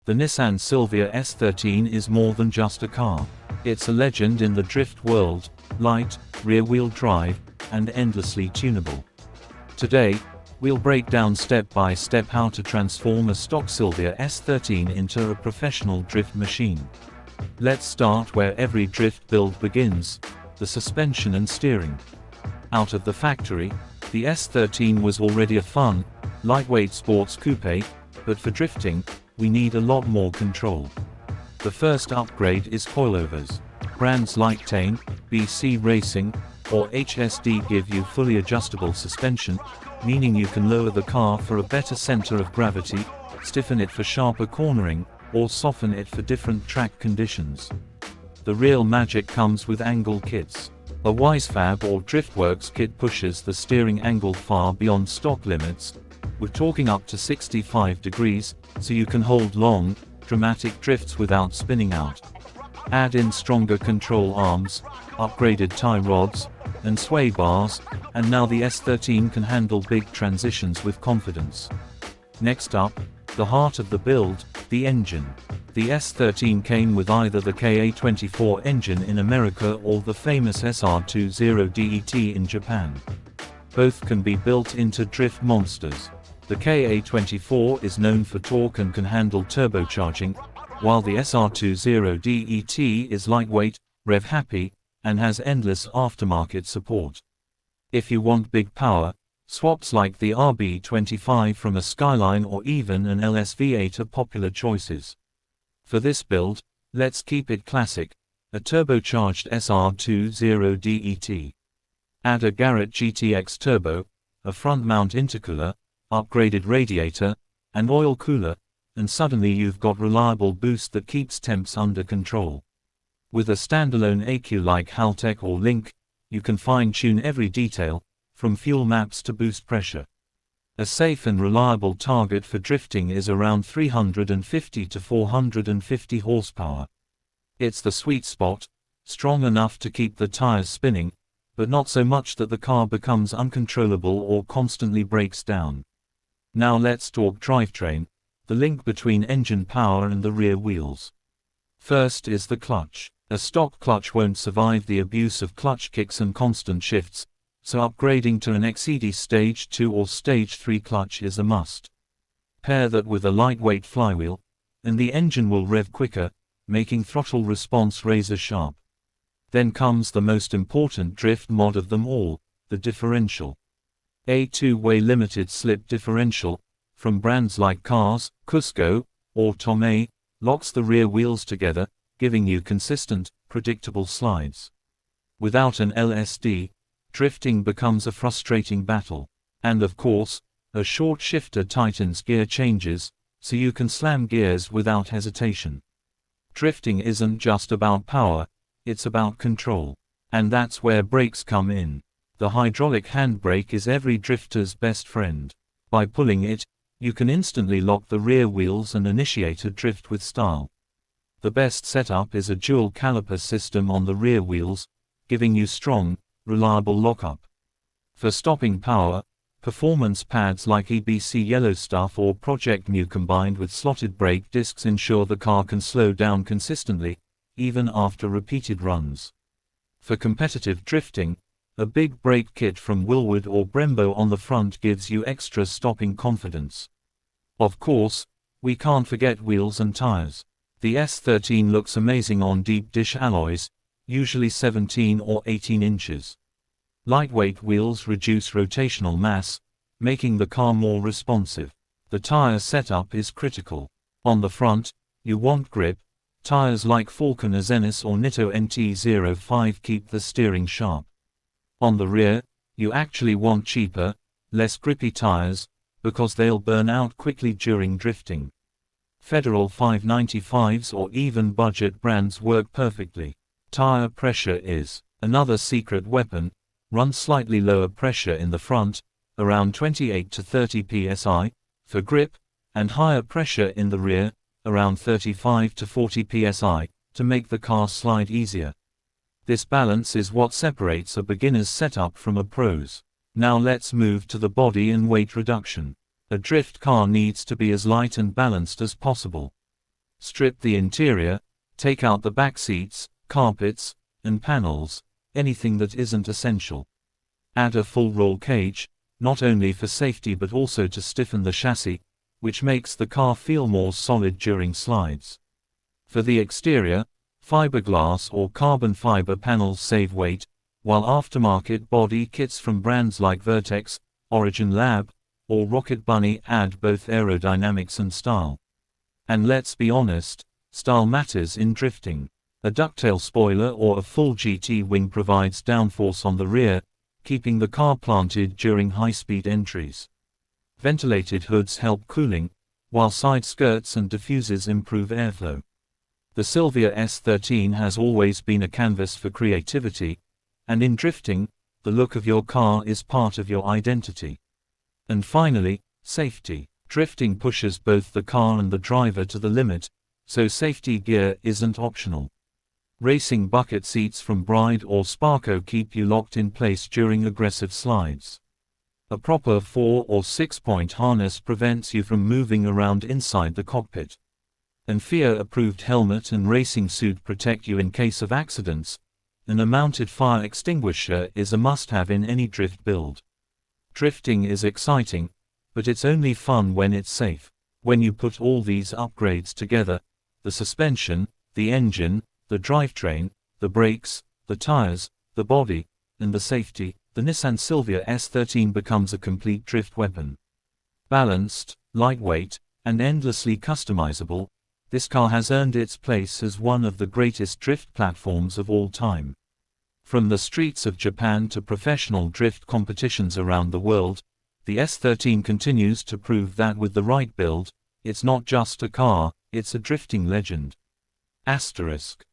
The Nissan Silvia S13 is more than just a car. It's a legend in the drift world, light, rear-wheel drive, and endlessly tunable. Today, we'll break down step by step how to transform a stock Silvia S13 into a professional drift machine. Let's start where every drift build begins, the suspension and steering. Out of the factory, the S13 was already a fun, lightweight sports coupe, but for drifting, we need a lot more control. The first upgrade is Coilovers. Brands like Tane, BC Racing, or HSD give you fully adjustable suspension, meaning you can lower the car for a better center of gravity, stiffen it for sharper cornering, or soften it for different track conditions. The real magic comes with angle kits. A Wisefab or Driftworks kit pushes the steering angle far beyond stock limits. We're talking up to 65 degrees, so you can hold long, dramatic drifts without spinning out. Add in stronger control arms, upgraded tie rods, and sway bars, and now the S13 can handle big transitions with confidence. Next up, the heart of the build, the engine. The S13 came with either the KA24 engine in America or the famous SR20DET in Japan. Both can be built into drift monsters. The KA24 is known for torque and can handle turbocharging, while the SR20DET is lightweight, rev-happy, and has endless aftermarket support. If you want big power, swaps like the RB25 from a Skyline or even an LS-V8 are popular choices. For this build, let's keep it classic, a turbocharged SR20DET. Add a Garrett GTX turbo, a front-mount intercooler, upgraded radiator, and oil cooler, and suddenly you've got reliable boost that keeps temps under control. With a standalone ECU like Haltech or Link, you can fine-tune every detail, from fuel maps to boost pressure. A safe and reliable target for drifting is around 350 to 450 horsepower. It's the sweet spot, strong enough to keep the tires spinning, but not so much that the car becomes uncontrollable or constantly breaks down. Now let's talk drivetrain, the link between engine power and the rear wheels. First is the clutch. A stock clutch won't survive the abuse of clutch kicks and constant shifts, so upgrading to an XCD Stage 2 or Stage 3 clutch is a must. Pair that with a lightweight flywheel, and the engine will rev quicker, making throttle response razor sharp. Then comes the most important drift mod of them all, the differential. A two-way limited slip differential, from brands like Cars, Cusco, or Tomei, locks the rear wheels together, giving you consistent, predictable slides. Without an LSD, drifting becomes a frustrating battle. And of course, a short shifter tightens gear changes, so you can slam gears without hesitation. Drifting isn't just about power, it's about control. And that's where brakes come in. The hydraulic handbrake is every drifter's best friend. By pulling it, you can instantly lock the rear wheels and initiate a drift with style. The best setup is a dual caliper system on the rear wheels, giving you strong, reliable lockup. For stopping power, performance pads like EBC Yellow Stuff or Project Mu combined with slotted brake discs ensure the car can slow down consistently, even after repeated runs. For competitive drifting, a big brake kit from Wilwood or Brembo on the front gives you extra stopping confidence. Of course, we can't forget wheels and tires. The S13 looks amazing on deep dish alloys, usually 17 or 18 inches. Lightweight wheels reduce rotational mass, making the car more responsive. The tire setup is critical. On the front, you want grip. Tires like Falcon Azenis or Nitto NT05 keep the steering sharp. On the rear, you actually want cheaper, less grippy tires, because they'll burn out quickly during drifting. Federal 595s or even budget brands work perfectly. Tire pressure is another secret weapon. Run slightly lower pressure in the front, around 28 to 30 psi, for grip, and higher pressure in the rear, around 35 to 40 psi, to make the car slide easier. This balance is what separates a beginner's setup from a pro's. Now let's move to the body and weight reduction. A drift car needs to be as light and balanced as possible. Strip the interior, take out the back seats, carpets, and panels, anything that isn't essential. Add a full roll cage, not only for safety but also to stiffen the chassis, which makes the car feel more solid during slides. For the exterior, fiberglass or carbon fiber panels save weight, while aftermarket body kits from brands like Vertex, Origin Lab, or Rocket Bunny add both aerodynamics and style. And let's be honest, style matters in drifting. A ducktail spoiler or a full GT wing provides downforce on the rear, keeping the car planted during high-speed entries. Ventilated hoods help cooling, while side skirts and diffusers improve airflow. The Silvia S13 has always been a canvas for creativity, and in drifting, the look of your car is part of your identity. And finally, safety. Drifting pushes both the car and the driver to the limit, so safety gear isn't optional. Racing bucket seats from Bride or Sparco keep you locked in place during aggressive slides. A proper 4 or 6-point harness prevents you from moving around inside the cockpit. An FIA-approved helmet and racing suit protect you in case of accidents, and a mounted fire extinguisher is a must-have in any drift build. Drifting is exciting, but it's only fun when it's safe. When you put all these upgrades together, the suspension, the engine, the drivetrain, the brakes, the tires, the body, and the safety, the Nissan Silvia S13 becomes a complete drift weapon. Balanced, lightweight, and endlessly customizable, this car has earned its place as one of the greatest drift platforms of all time. From the streets of Japan to professional drift competitions around the world, the S13 continues to prove that with the right build, it's not just a car, it's a drifting legend. Asterisk.